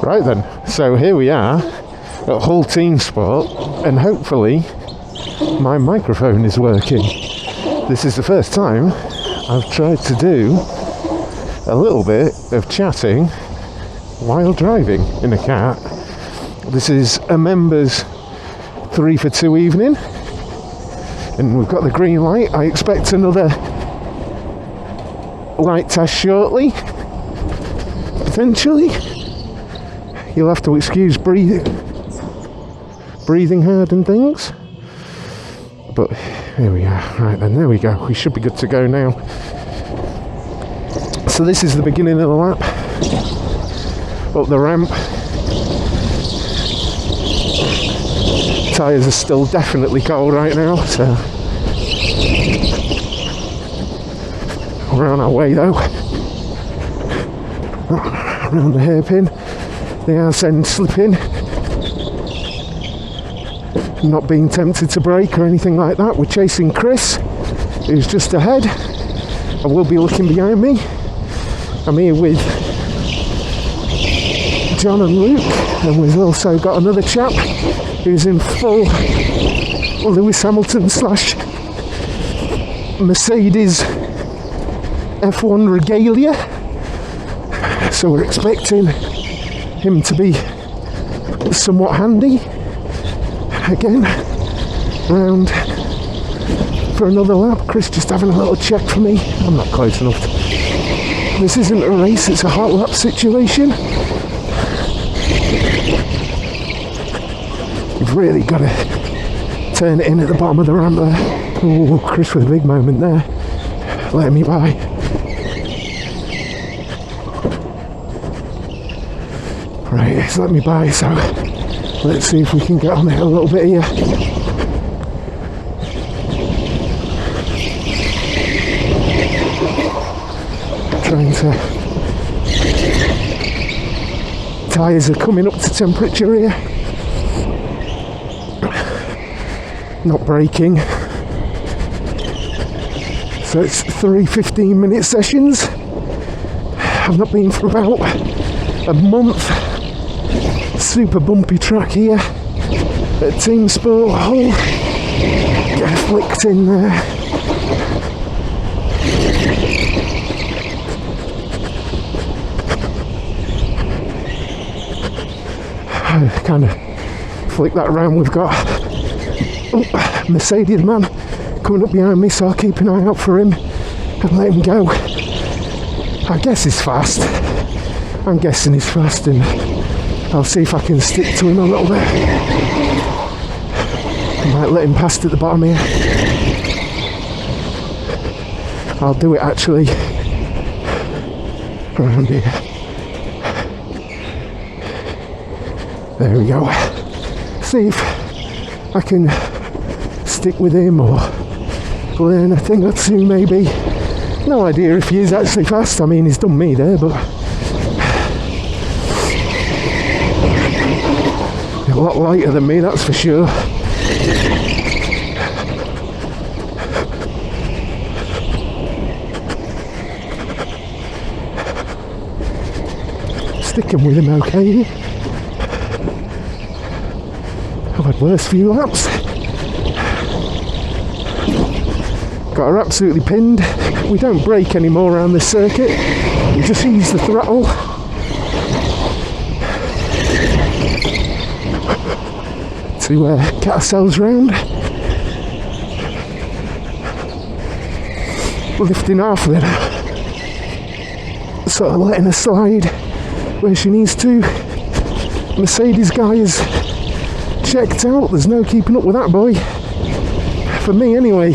Right then, so here we are at Hull Teamsport, and hopefully my microphone is working. This is the first time I've tried to do a little bit of chatting while driving in a car. This is a members 3 for 2 evening, and we've got the green light. I expect another light test shortly, potentially. You'll have to excuse breathing hard and things, but here we are. Right then, there we go. We should be good to go now. So this is the beginning of the lap, up the ramp. Tyres are still definitely cold right now, so we're on our way though. Around the hairpin, the arse end slipping. Not being tempted to brake or anything like that. We're chasing Chris, who's just ahead. I will be looking behind me. I'm here with John and Luke, and we've also got another chap who's in full Lewis Hamilton / Mercedes F1 regalia, so we're expecting him to be somewhat handy again round for another lap. Chris just having a little check for me. I'm not close enough. This isn't a race, it's a hot lap situation. You've really got to turn it in at the bottom of the ramp there. Oh, Chris with a big moment there, letting me by. Right, it's let me by, so let's see if we can get on it a little bit here. Trying to... Tyres are coming up to temperature here. Not braking. So it's 3 15-minute sessions. I've not been for about a month. Super bumpy track here at Teamsport Hull. Get flicked in there. I kind of flick that around. We've got Mercedes man coming up behind me, so I'll keep an eye out for him and let him go. I guess he's fast. I'm guessing he's fast, and I'll see if I can stick to him a little bit. I might let him past at the bottom here. I'll do it actually around here. There we go. See if I can stick with him or learn a thing or two maybe. No idea if he is actually fast. I mean, he's done me there, but a lot lighter than me, that's for sure. Sticking with him okay. I've had worse few laps. Got her absolutely pinned. We don't brake anymore around this circuit. We just use the throttle. To get ourselves round. Lifting half of it. Sort of letting her slide where she needs to. Mercedes guy is checked out. There's no keeping up with that boy. For me anyway.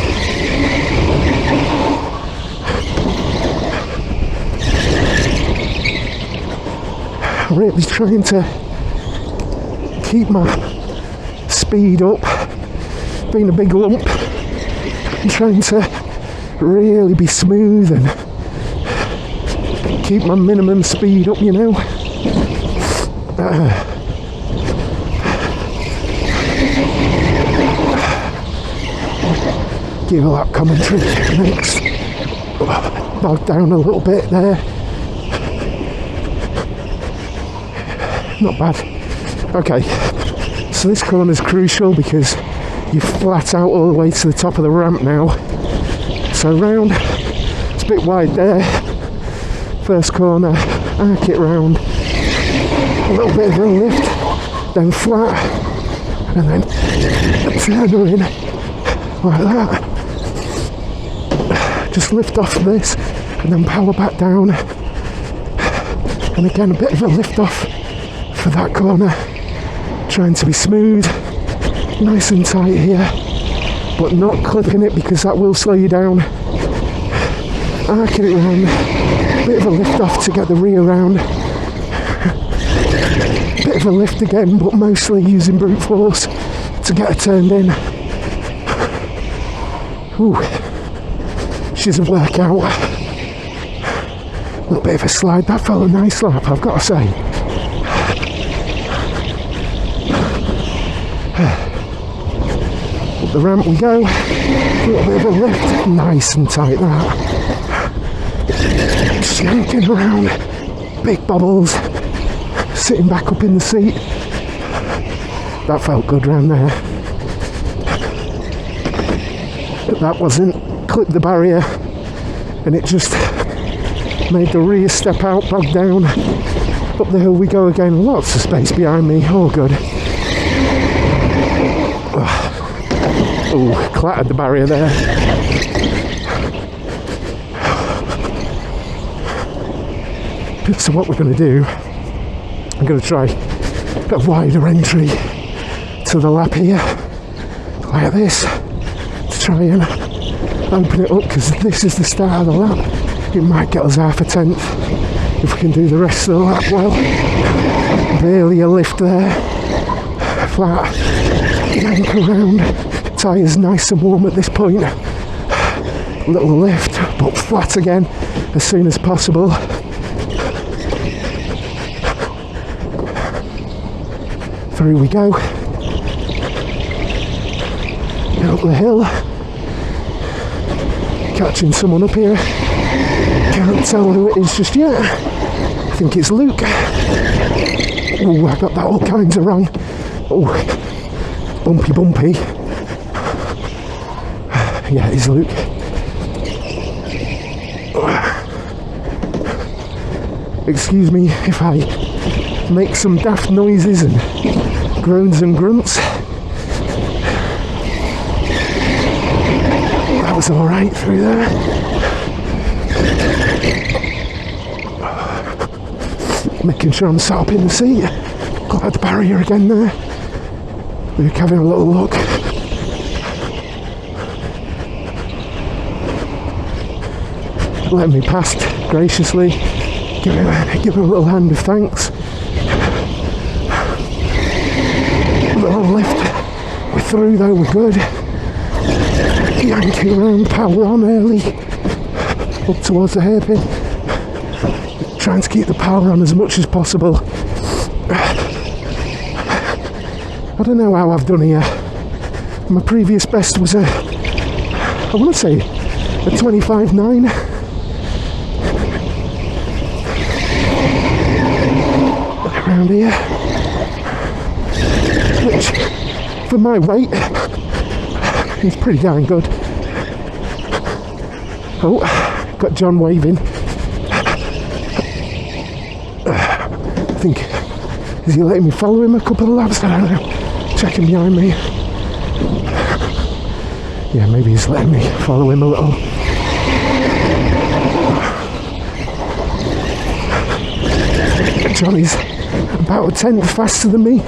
Really trying to keep my speed up. Being a big lump. And trying to really be smooth and keep my minimum speed up, you know. Give a lap commentary next. Bogged down a little bit there. not bad. Okay, so this corner is crucial because you're flat out all the way to the top of the ramp now. So round, it's a bit wide there. First corner, arc it round, a little bit of a lift, then flat, and then a turner in, like that. Just lift off this, and then power back down. And again, a bit of a lift off for that corner. Trying to be smooth, nice and tight here, but not clipping it because that will slow you down. Arcing it round, bit of a lift off to get the rear round. Bit of a lift again, but mostly using brute force to get her turned in. Ooh, she's a workout. A little bit of a slide, that felt a nice lap, I've got to say. Up the ramp we go, a little bit of a lift, nice and tight that. Just yanking around, big bubbles, sitting back up in the seat. That felt good round there. But that wasn't, clipped the barrier and it just made the rear step out, bog down. Up the hill we go again, lots of space behind me, all good. Oh, clattered the barrier there. So what we're going to do, I'm going to try a wider entry to the lap here, like this, to try and open it up, because this is the start of the lap. It might get us half a tenth if we can do the rest of the lap well. Barely a lift there, flat, yank around. Tyres nice and warm at this point. Little lift, but flat again as soon as possible. Through we go. Up the hill. Catching someone up here. Can't tell who it is just yet. I think it's Luke. Oh, I got that all kinds of wrong. Oh, bumpy. Yeah, it's Luke. Excuse me if I make some daft noises and groans and grunts. That was alright through there. Making sure I'm sat up in the seat. Got the barrier again there. Luke having a little look. Letting me past graciously, give him a little hand of thanks. A little lift. We're through though, we're good. Yanking around, power on early, up towards the hairpin. Trying to keep the power on as much as possible. I don't know how I've done here. My previous best was I want to say a 25.9. Around here, which for my weight is pretty darn good. Oh, got John waving. I think, is he letting me follow him a couple of laps? I don't know. Checking behind me. Yeah, maybe he's letting me follow him a little. Johnny's about a tenth faster than me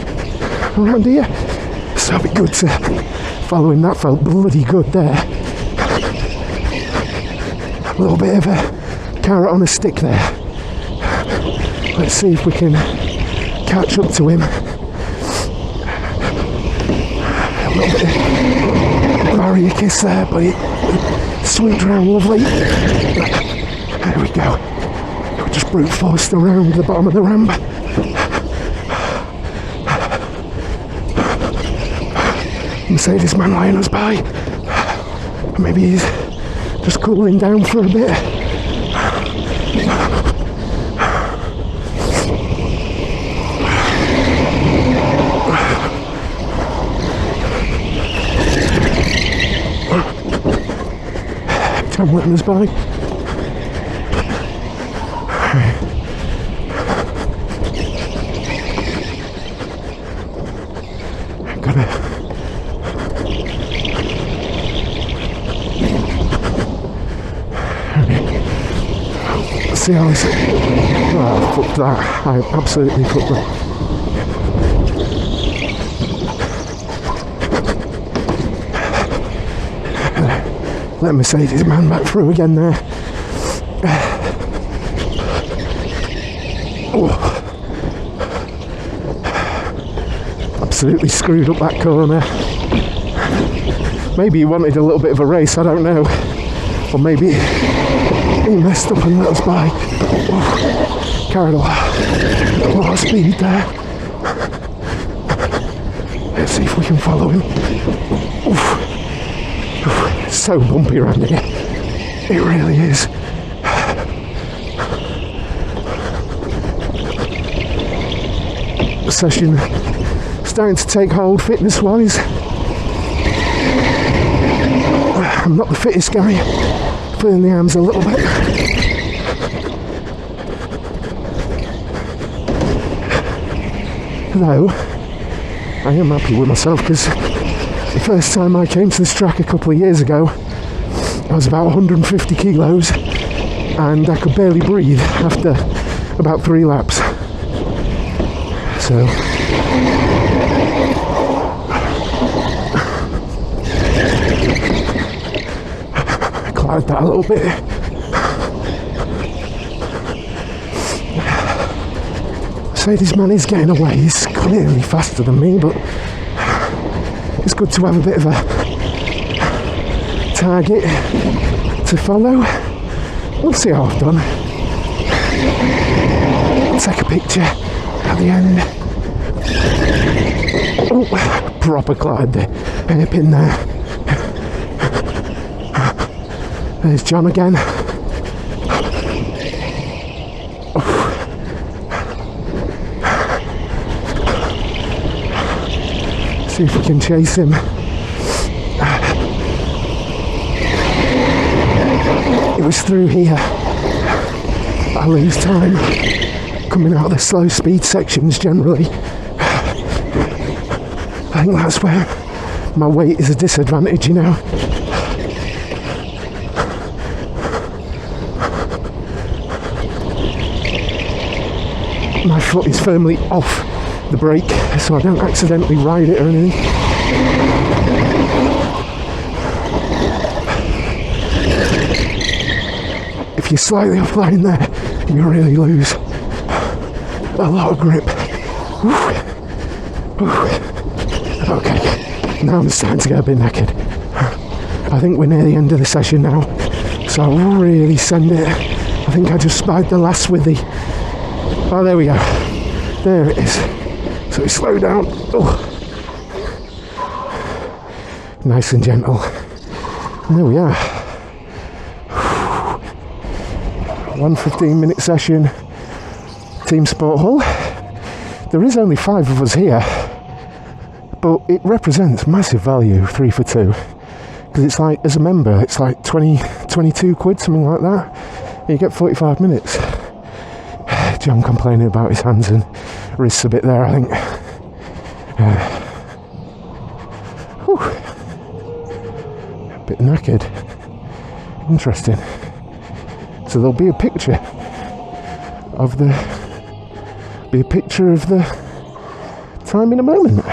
around here, so it'll be good to follow him. That felt bloody good there. A little bit of a carrot on a stick there. Let's see if we can catch up to him. A little bit of barrier kiss there, but it swooped around lovely. There we go. Just brute forced around the bottom of the ramp. Mercedes man lying us by. Maybe he's just cooling down for a bit. I'm letting us by. Gotta see how this. Oh, fuck that. I absolutely fucked that. Let Mercedes man back through again there. Oh. Absolutely screwed up that corner. Maybe he wanted a little bit of a race, I don't know. Or maybe he messed up and let us by. Oh, carried a lot of speed there. Let's see if we can follow him. Oof. It's so bumpy around here. It really is. The session starting to take hold fitness-wise. I'm not the fittest guy. Feeling the arms a little bit. Though, I am happy with myself because the first time I came to this track a couple of years ago, I was about 150 kilos and I could barely breathe after about 3 laps. So, I climbed that a little bit. Mercedes man is getting away, he's clearly faster than me, but it's good to have a bit of a target to follow. We'll see how I've done. I'll take a picture at the end. Oh, proper glide there. Hairpin there. There's John again. See if we can chase him. It was through here I lose time coming out of the slow speed sections generally. I think that's where my weight is a disadvantage, you know. My foot is firmly off the brake so I don't accidentally ride it or anything. If you're slightly offline there, you really lose a lot of grip. Okay, now I'm starting to get a bit knackered. I think we're near the end of the session now, so I'll really send it. I think I just spied the last smithy. Oh, there we go. There it is. So we slow down. Oh. Nice and gentle. And there we are. 1 15-minute session. Teamsport Hull. There is only 5 of us here, but it represents massive value, 3 for 2. Because it's like, as a member, it's like 22 quid, something like that. And you get 45 minutes. John complaining about his hands and wrists a bit there, I think. A bit knackered. Interesting. So there'll be a picture of the time in a moment.